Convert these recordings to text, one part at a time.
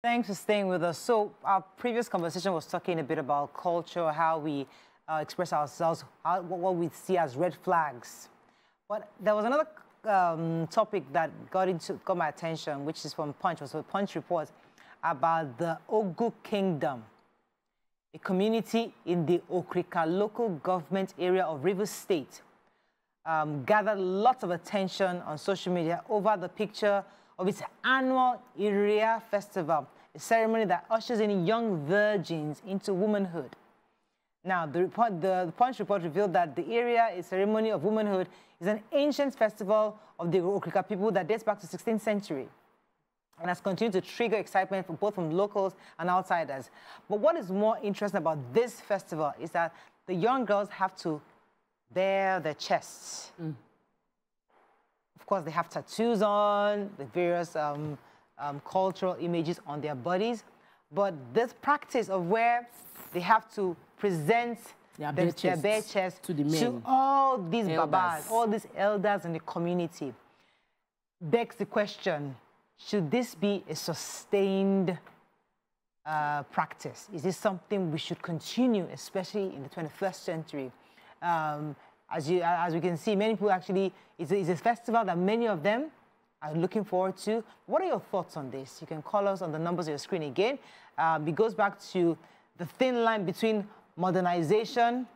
Thanks for staying with us. So our previous conversation was talking a bit about culture, how we express ourselves, what we see as red flags. But there was another topic that got my attention, which is from Punch. It was a Punch report about the Ogu Kingdom, a community in the Okrika local government area of Rivers State. Gathered lots of attention on social media over the picture of its annual Iria festival, a ceremony that ushers in young virgins into womanhood. Now, the Punch report revealed that the Iria, a ceremony of womanhood, is an ancient festival of the Okrika people that dates back to the 16th century and has continued to trigger excitement for both from locals and outsiders. But what is more interesting about this festival is that the young girls have to bare their chests. Of course, they have tattoos on, the various cultural images on their bodies. But this practice of where they have to present their bare chest to the men, to all these babas, all these elders in the community, begs the question, should this be a sustained practice? Is this something we should continue, especially in the 21st century? As we can see, many people actually, it's a festival that many of them are looking forward to. What are your thoughts on this? You can call us on the numbers on your screen again. It goes back to the thin line between modernization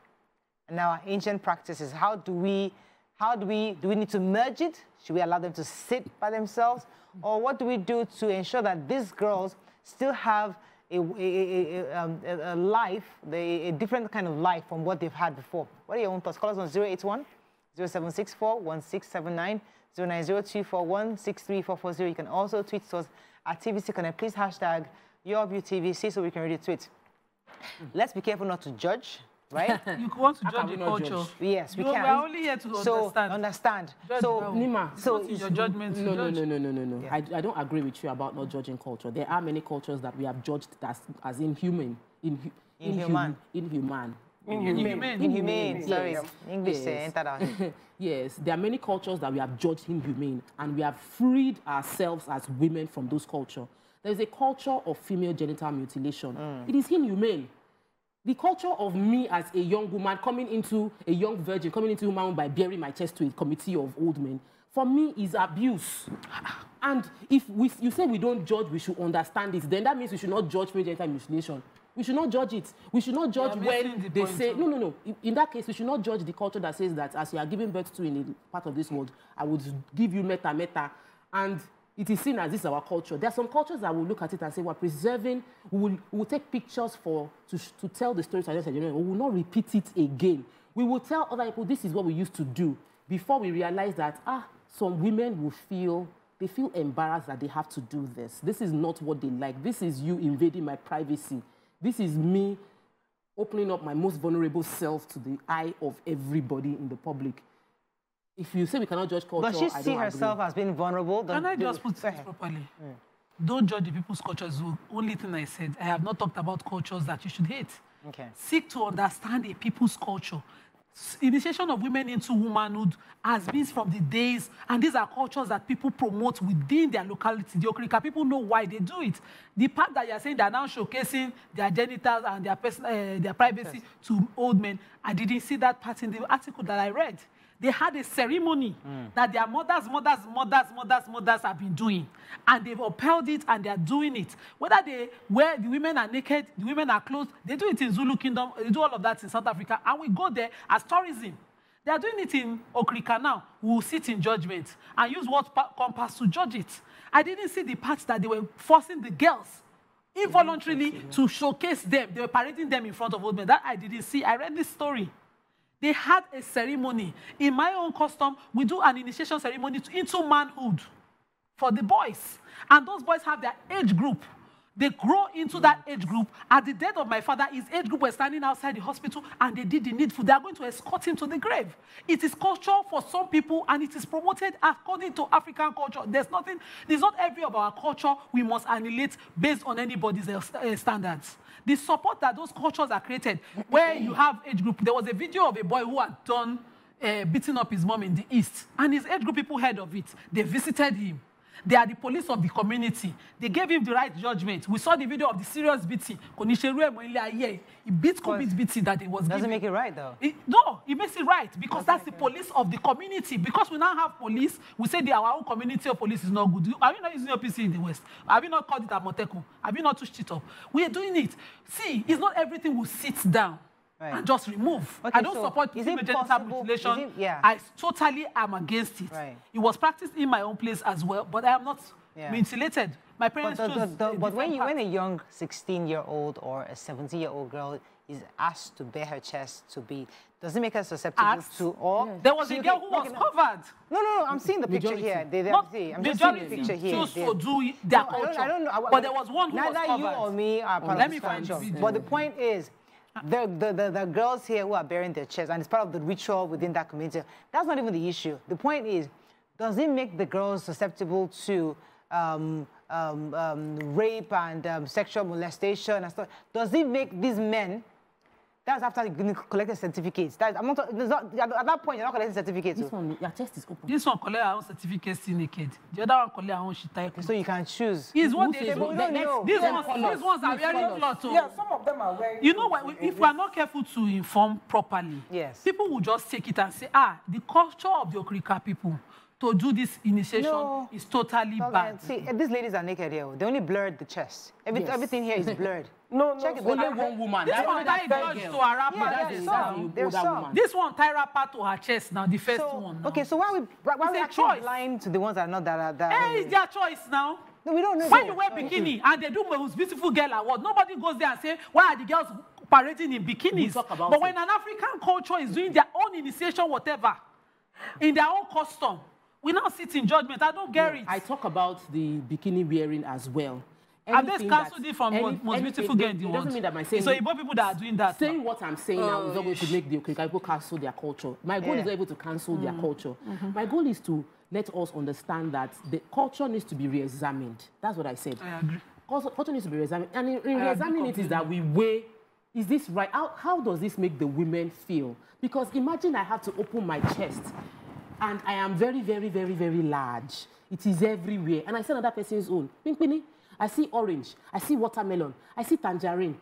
and our ancient practices. Do we need to merge it? Should we allow them to sit by themselves? Or what do we do to ensure that these girls still have a life, a different kind of life from what they've had before? What are your own thoughts? Call us on 081 0764 1679 090241 63440. You can also tweet to us at TVC Connect. Please hashtag YourViewTVC so we can read the tweet. Let's be careful not to judge, right? You want to judge the culture. Yes, we can. We're only here to understand. Nima, so your judgment. No. Yeah. I don't agree with you about not judging culture. There are many cultures that we have judged as inhuman. Inhuman. Sorry, English say enter down. Yes, there are many cultures that we have judged inhumane, and we have freed ourselves as women from those cultures. There is a culture of female genital mutilation. It is inhumane. The culture of me as a young woman a young virgin coming into human by bearing my chest to a committee of old men, for me is abuse. And if you say we don't judge, we should understand it, then that means we should not judge female genital mutilation. We should not judge it. We should not judge when they say, no. In that case, we should not judge the culture that says that as you are giving birth to in a part of this world, I would give you meta. And it is seen as this is our culture. There are some cultures that will look at it and say, we're preserving, we will take pictures to tell the stories, we will not repeat it again. We will tell other people, this is what we used to do, before we realize that, some women will feel embarrassed that they have to do this. This is not what they like. This is you invading my privacy. This is me opening up my most vulnerable self to the eye of everybody in the public. If you say we cannot judge culture, does she see herself as being vulnerable? Can I just put this properly? Don't judge the people's cultures. The only thing I said, I have not talked about cultures that you should hate. Okay. Seek to understand a people's culture. Initiation of women into womanhood has been from the days, and these are cultures that people promote within their locality. The Okrika people know why they do it. The part that you're saying they're now showcasing their genitals and their privacy to old men, I didn't see that part in the article that I read. They had a ceremony that their mothers have been doing. And they've upheld it and they're doing it. Whether the women are naked, the women are clothed, they do it in Zulu Kingdom, they do all of that in South Africa, and we go there as tourism. They are doing it in Okrika now. We will sit in judgment and use what compass to judge it. I didn't see the parts that they were forcing the girls involuntarily to showcase them. They were parading them in front of old men. That I didn't see. I read this story. They had a ceremony. In my own custom, we do an initiation ceremony into manhood for the boys. And those boys have their age group. They grow into that age group. At the death of my father, his age group was standing outside the hospital and they did the needful. They are going to escort him to the grave. It is culture for some people and it is promoted according to African culture. There's not every of our culture we must annihilate based on anybody's standards. The support that those cultures are created, where you have age group. There was a video of a boy who had done beating up his mom in the East. And his age group people heard of it. They visited him. They are the police of the community. They gave him the right judgment. We saw the video of the serious beating. He beat Kobe's beating that he was Doesn't giving. make it right, though. No, it makes it right because that's the police of the community. Because we now have police, we say our own community of police is not good. Have you not using your PC in the West? Have you not called it Amoteco? Have you not touched it up? We are doing it. See, it's not everything will sit down. Right. And just remove. Okay, I don't support female genital mutilation. I totally am against it. Right. It was practiced in my own place as well, but I am not mutilated. My parents but when a young 16-year-old or a 17-year-old girl is asked to bare her chest to be, does it make her susceptible to or? There was a girl who was covered. No, I'm seeing the picture here. I'm just seeing the picture here. Choose to do their culture. I don't know. But there was one who was covered. Neither you or me are part of this culture. But the point is, the girls here who are bearing their chest, and it's part of the ritual within that community, that's not even the issue. The point is, does it make the girls susceptible to rape and sexual molestation and stuff? Does it make these men? That's after you collect certificates. At that point, you're not collecting certificates. This one, your chest is open. This one collect our own certificates still naked. The other one collect our own shit type. So you can choose. Is what they do. These ones are wearing clothes. Yeah, some of them are wearing. You know what? If we are not careful to inform properly, people will just take it and say, the culture of the Okrika people to do this initiation is totally bad. See, these ladies are naked here. They only blurred the chest. Everything here is blurred. Check it. Only one woman. This one tied drugs to her wrapper. This one tied wrapper to her chest now, the first one. Now. Okay, so why we actually blind to the ones that are not that? Hey, it's their choice now. No, we don't know. When you wear bikini and they do most beautiful girl award, nobody goes there and say, why are the girls parading in bikinis? But when an African culture is doing their own initiation, whatever, in their own custom, we now sit in judgment. I don't get it. I talk about the bikini wearing as well. I've just cancelled it from most beautiful girl in the world. It doesn't mean that my saying... So you people that are doing that. Saying what I'm saying now is not going to make the Okrika people cancel their culture. My goal is not able to cancel their culture. My goal is to let us understand that the culture needs to be re-examined. That's what I said. I agree. Culture needs to be re-examined. And in re-examining it is that we weigh, is this right? How does this make the women feel? Because imagine I have to open my chest and I am very, very, very, very large. It is everywhere. And I see another person's own. Pinkpini, I see orange. I see watermelon. I see tangerine.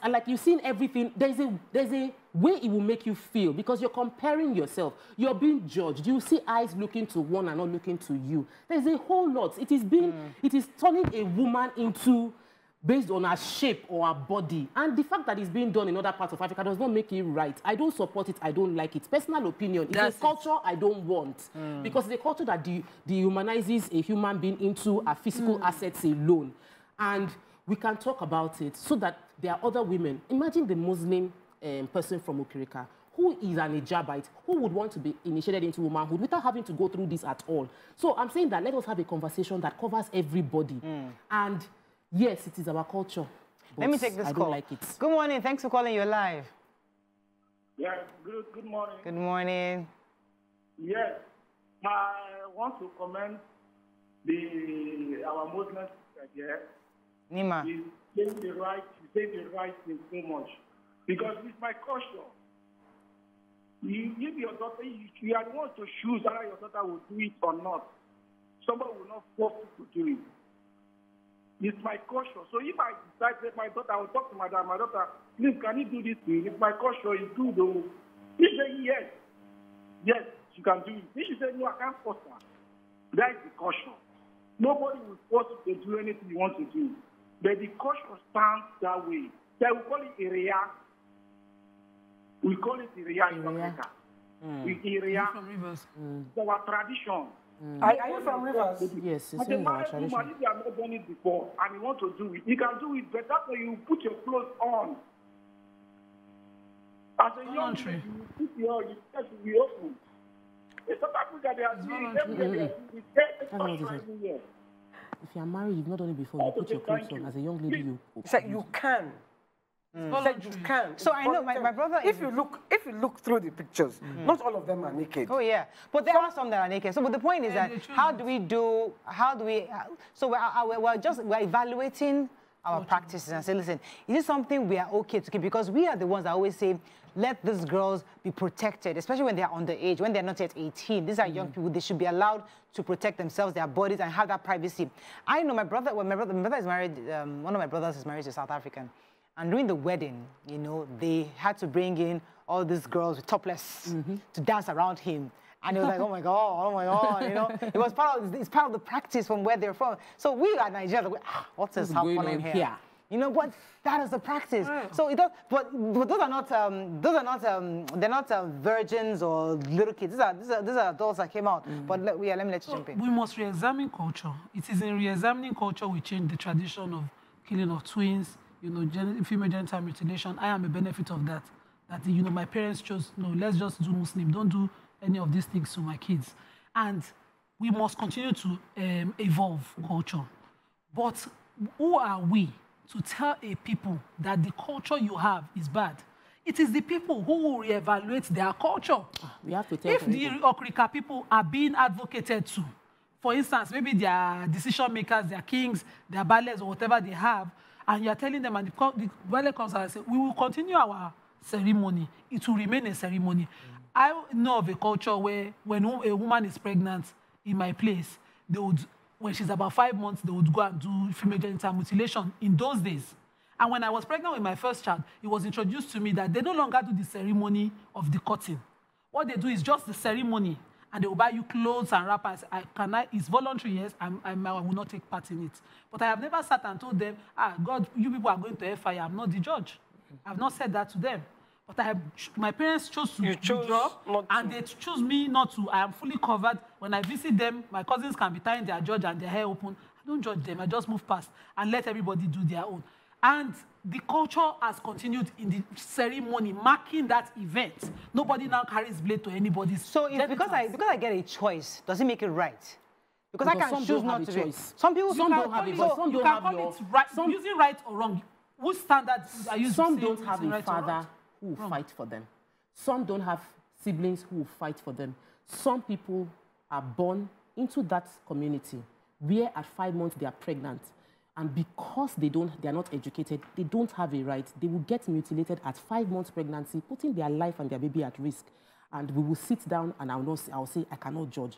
Like you've seen everything. There's a way it will make you feel because you're comparing yourself. You're being judged. You see eyes looking to one and not looking to you. There's a whole lot. It is turning a woman into based on her shape or her body. And the fact that it's being done in other parts of Africa does not make it right. I don't support it. I don't like it. Personal opinion. It's a culture I don't want. Because it's a culture that dehumanizes a human being into a physical assets alone. And we can talk about it so that there are other women. Imagine the Muslim person from Okrika who is an hijabite, who would want to be initiated into womanhood without having to go through this at all. So I'm saying that let us have a conversation that covers everybody. And yes, it is our culture. Let me take this call. I don't like it. Good morning. Thanks for calling. You're live. Yeah, good morning. Good morning. Yes, I want to commend our Muslim sister here. Nima. She's saying the right thing so much. Because it's my culture. You give your daughter, you are the one to choose whether your daughter will do it or not. Somebody will not force you to do it. It's my culture. So if I decide that my daughter, I will talk to my daughter, please, can you do this thing? It's my culture, it's good though. She say yes, she can do it. If she say no, I can't force her. That is the culture. Nobody will force you to do anything you want to do. But the culture stands that way. They will call it Iria. We call it Iria in Africa. Iria. From Rivers. It's our tradition. Are you from Rivers? Yes, it's in our tradition. If you have not done it before and you want to do it, you can do it, but that's why you put your clothes on. As a young lady, you put your chest will be open. In South Africa, they are doing it every year. If you are married, you've not done it before, you put your clothes on. As a young lady, you... You can. You can. So I know my brother. If you look through the pictures, not all of them are naked. Oh yeah, but there are some that are naked. So, but the point is that how do we? So we're evaluating our practices and say, listen, is this something we are okay to keep? Because we are the ones that always say, let these girls be protected, especially when they're underage, when they're not yet 18. These are young people. They should be allowed to protect themselves, their bodies, and have that privacy. I know my brother, when my brother is married, one of my brothers is married to a South African. And during the wedding, you know, they had to bring in all these girls with topless to dance around him. And it was like, oh my God, you know. It was it's part of the practice from where they're from. So we are Nigerians, what is happening here? You know what? That is the practice. Yeah. So it does, but those are not they're not virgins or little kids. These are adults that came out. But let me let you jump in. We must re-examine culture. It is in re-examining culture we change the tradition of killing of twins, you know, female genital mutilation. I am a benefit of that. That, you know, my parents chose, no, let's just do Muslim. Don't do any of these things to my kids. And we must continue to evolve culture. But who are we to tell a people that the culture you have is bad? It is the people who will reevaluate their culture. We have to tell if the Okrika people are being advocated to, for instance, maybe their decision makers, their kings, their ballets, or whatever they have, and you're telling them, and the ballet comes and say, we will continue our ceremony. It will remain a ceremony. I know of a culture where when a woman is pregnant in my place, they would, when she's about 5 months, they would go and do female genital mutilation in those days. And when I was pregnant with my first child, it was introduced to me that they no longer do the ceremony of the cutting. What they do is just the ceremony, and they will buy you clothes and wrappers. It's voluntary, yes, I will not take part in it. But I have never sat and told them, God, you people are going to hellfire. I'm not the judge. I've not said that to them. But my parents chose to withdraw, and they choose me not to. I am fully covered. When I visit them, my cousins can be tying their judge and their hair open. I don't judge them. I just move past and let everybody do their own. And the culture has continued in the ceremony, marking that event. Nobody now carries blade to anybody. So because I get a choice, does it make it right? Because I can choose not to do. Some people don't have a choice. Some don't have it right. Using right or wrong. Whose standards are you? Some don't have a father who will fight for them. Some don't have siblings who will fight for them. Some people are born into that community where at 5 months they are pregnant. And because they are not educated, they don't have a right. They will get mutilated at 5 months pregnancy, putting their life and their baby at risk. And we will sit down and I'll say, I cannot judge.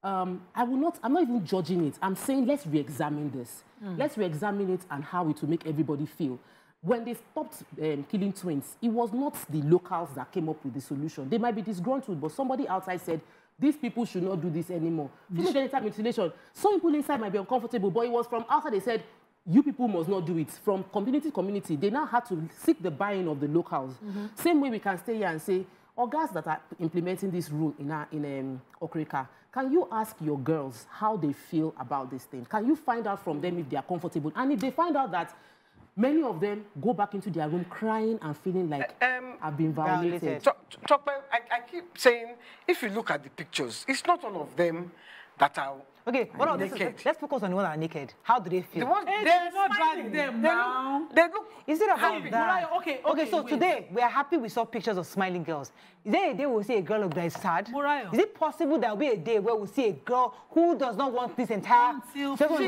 I'm not even judging it. I'm saying, let's re-examine this. Let's re-examine it and how it will make everybody feel. When they stopped killing twins, it was not the locals that came up with the solution. They might be disgruntled, but somebody outside said, these people should not do this anymore. Female genital mutilation, some people inside might be uncomfortable, but it was from outside they said, you people must not do it. From community to community, they now had to seek the buy-in of the locals. Same way we can stay here and say, guys that are implementing this rule in Okrika, can you ask your girls how they feel about this thing? Can you find out from them if they are comfortable? And if they find out that many of them go back into their room crying and feeling like I've been violated. So, I keep saying, if you look at the pictures, it's not all of them that are naked. Let's focus on the ones that are naked. How do they feel? The ones, they're not dragging them now. They look is it about happy. that? Okay, so today, we are happy we saw pictures of smiling girls. Is there a day we'll see a girl that is sad? Murayo. Is it possible there will be a day where we'll see a girl who does not want this entire until ritual?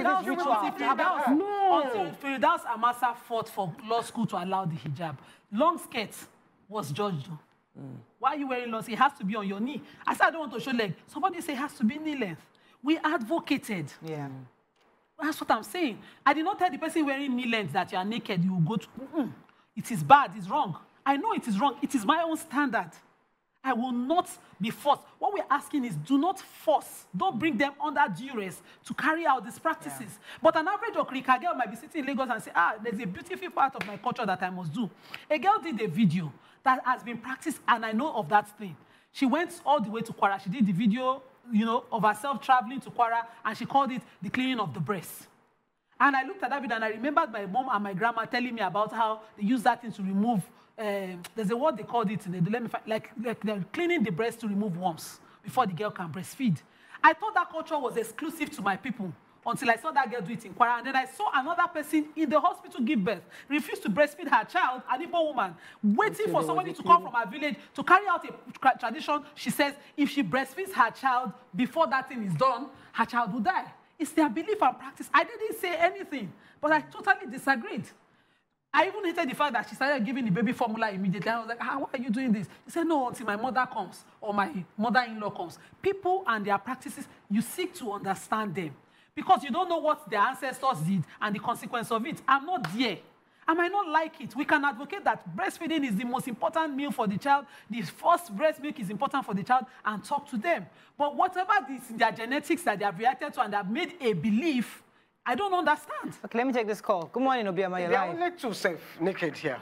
Until Firdaus Amasa fought for law school to allow the hijab. Long skirt was judged. Why are you wearing long skirt? It has to be on your knee. I said I don't want to show leg. Somebody say it has to be knee length. We advocated. Yeah. That's what I'm saying. I did not tell the person wearing knee length that you are naked, you will go to... It is bad, it's wrong. I know it is wrong. It is my own standard. I will not be forced. What we're asking is do not force. Don't bring them under duress to carry out these practices. Yeah. But an average Okrika girl might be sitting in Lagos and say, there's a beautiful part of my culture that I must do. A girl did a video that has been practiced, and I know of that thing. She went all the way to Kwara. She did the video, of herself traveling to Kwara, and she called it the cleaning of the breast. And I looked at that video, and I remembered my mom and my grandma telling me about how they use that thing to remove, there's a word they called it, like they're cleaning the breast to remove worms before the girl can breastfeed. I thought that culture was exclusive to my people until I saw that girl do it in Kwara. And then I saw another person in the hospital give birth, refuse to breastfeed her child, an Igbo woman, waiting for somebody to come from her village to carry out a tradition. She says if she breastfeeds her child before that thing is done, her child will die. It's their belief and practice. I didn't say anything, but I totally disagreed. I even hated the fact that she started giving the baby formula immediately. I was like, why are you doing this? He said, no, until my mother comes or my mother-in-law comes. People and their practices, you seek to understand them because you don't know what their ancestors did and the consequence of it. I'm not there. I might not like it. We can advocate that breastfeeding is the most important meal for the child. The first breast milk is important for the child and talk to them. But whatever this, their genetics that they have reacted to and they have made a belief, I don't understand. Okay, let me take this call. Good morning, Obioma. You're There are live. only two self-naked here.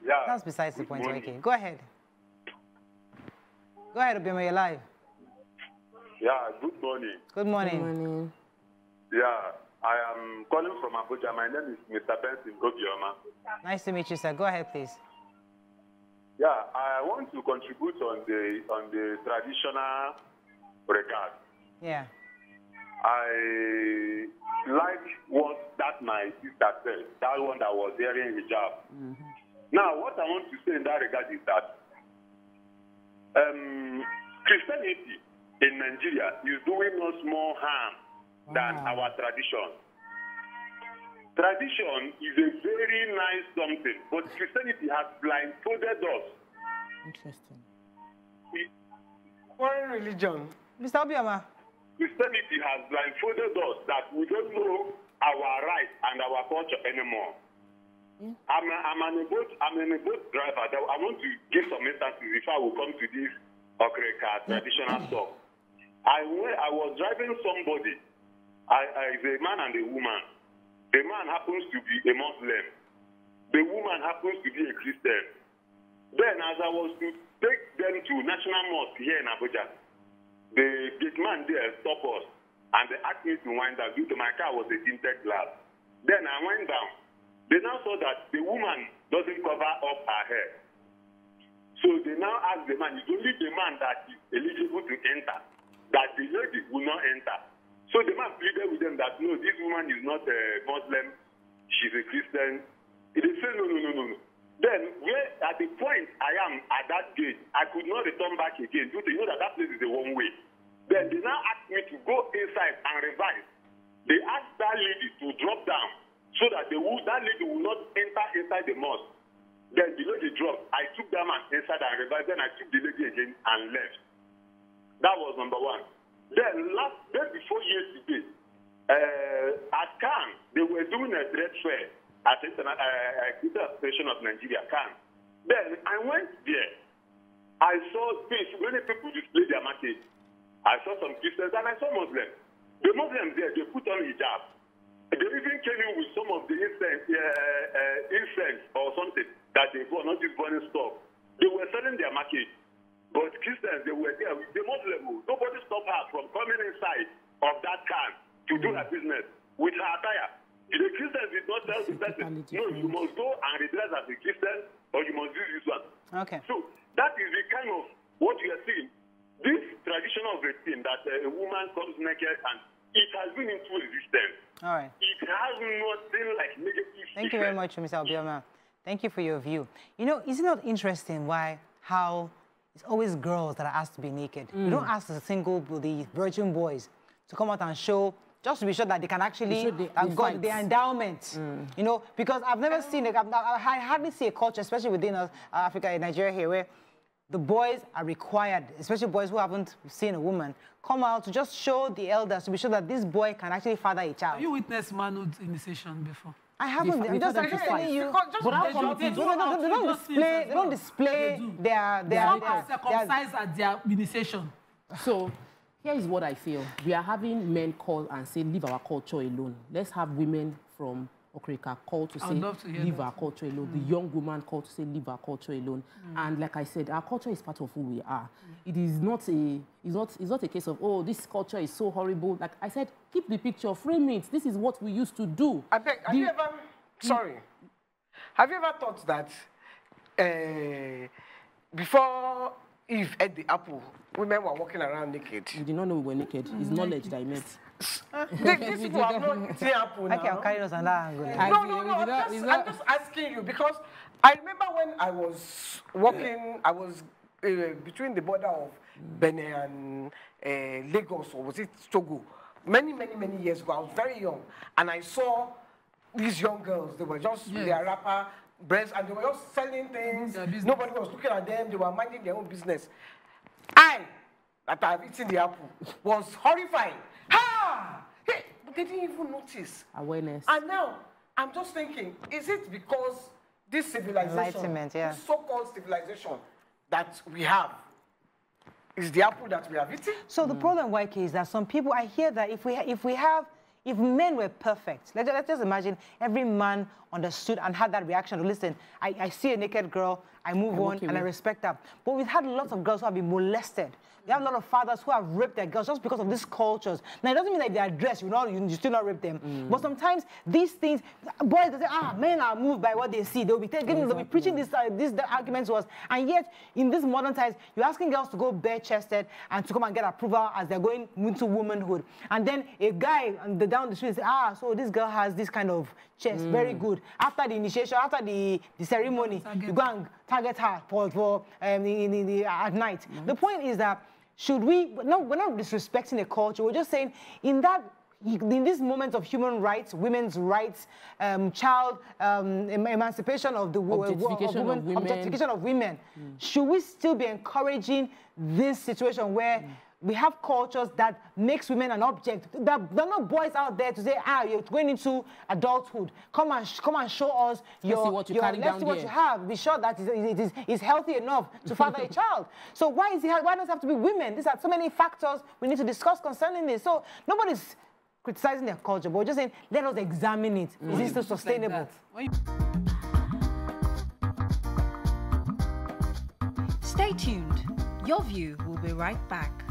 Yeah. That's besides the point. Okay, go ahead. Go ahead, Obioma. You're live. Yeah, good morning. Good morning. Good morning. Yeah, I am calling from Abuja. My name is Mr. Benson Obioma. Nice to meet you, sir. Go ahead, please. Yeah, I want to contribute on the traditional regard. Yeah. I like what that my sister said, that one that was wearing hijab. Now, what I want to say in that regard is that Christianity in Nigeria is doing us more harm than our tradition. Tradition is a very nice something, but Christianity has blindfolded us. Interesting. Foreign religion. Mr. Obioma. Christianity has blindfolded us that we don't know our rights and our culture anymore. Yeah. I'm a boat driver. I want to give some instances if I will come to this Okrika traditional stuff. I was driving somebody. It's a man and a woman. The man happens to be a Muslim. The woman happens to be a Christian. Then as I was to take them to National Mosque here in Abuja, the gate man there stopped us and they asked me to wind down due to my car was a tinted glass. Then I went down. They now saw that the woman doesn't cover up her hair. So they now asked the man, it's only the man that is eligible to enter, that the lady will not enter. So the man pleaded with them that, no, this woman is not a Muslim, she's a Christian. They said, no. Then, at the point I am at that gate, I could not return back again due to that place is a one way. Then they now asked me to go inside and revise. They asked that lady to drop down so that that lady will not enter inside the mosque. Then the lady dropped. I took that man inside and revised. Then I took the lady again and left. That was number one. Then day before yesterday, at Cannes, they were doing a trade fair at the Association of Nigeria, Cannes. Then I went there. I saw many people display their market. I saw some Christians and I saw Muslims. The Muslims there, they put on hijab. They even came in with some of the incense or something that they bought, not just burning stuff. They were selling their market. But Christians, they were there with the Muslims. Nobody stopped her from coming inside of that Cannes to do her business with her attire. The Christians did not tell the person, no, you must go and redress as a Christian or you must do this one. Okay. So that is the kind of what we are seeing. This tradition of a thing that a woman comes naked and it has been into existence. All right. It has nothing like negative. Thank you very much, Mr. Obioma. Thank you for your view. You know, isn't it interesting how it's always girls that are asked to be naked? We don't ask the virgin boys to come out and show, just to be sure that they can actually got their endowment. You know, because I've never seen it. I hardly see a culture, especially within Africa and Nigeria here, where the boys are required, especially boys who haven't seen a woman, come out to just show the elders to be sure that this boy can actually father a child. Have you witnessed manhood initiation before? I haven't. I'm just telling you. They don't display their Some are circumcised at their initiation. So, here is what I feel. We are having men call and say, leave our culture alone. Let's have women from Okrika call to say, leave our culture alone. The young woman call to say, leave our culture alone. And like I said, our culture is part of who we are. It is not a case of, oh, this culture is so horrible. Like I said, keep the picture, frame it. This is what we used to do. I beg, have you ever thought that before Eve ate the apple, women were walking around naked? You did not know we were naked. It's knowledge that I meant. These people have not eaten apple now. I can carry us on that angle. No, I'm just asking you because I remember when I was walking, I was between the border of Benin and Lagos, or was it Togo? many years ago, I was very young, and I saw these young girls. They were just with their rapper, breasts, and they were just selling things. Nobody was looking at them. They were minding their own business. I, that I've eaten the apple, was horrified. Ha! Hey, but they didn't even notice. Awareness. And now, I'm just thinking, is it because this civilization, this so-called civilization that we have, is the apple that we have eaten? So the problem, YK, is that some people, I hear that if men were perfect, let's just imagine every man understood and had that reaction. Listen, I see a naked girl, I move on, and I respect that. But we've had lots of girls who have been molested. We have a lot of fathers who have raped their girls just because of these cultures. Now, it doesn't mean that if they are dressed, you still not rape them. But these things, boys, they say, men are moved by what they see. They'll be preaching these arguments to us. And yet, in these modern times, you're asking girls to go bare-chested and to come and get approval as they're going into womanhood. And then a guy down the street says, so this girl has this kind of chest, very good. After the initiation, after the ceremony, you go and target her at night. The point is that we're not disrespecting the culture. We're just saying in this moment of human rights, women's rights, child emancipation of the objectification of women, should we still be encouraging this situation where we have cultures that makes women an object? There are not boys out there to say, you're going into adulthood. Come and show us let's see what you have. Be sure that it is healthy enough to father a child. So why does it have to be women? These are so many factors we need to discuss concerning this. So nobody's criticizing their culture, but we're just saying, let us examine it. Is it still sustainable? Stay tuned. Your View will be right back.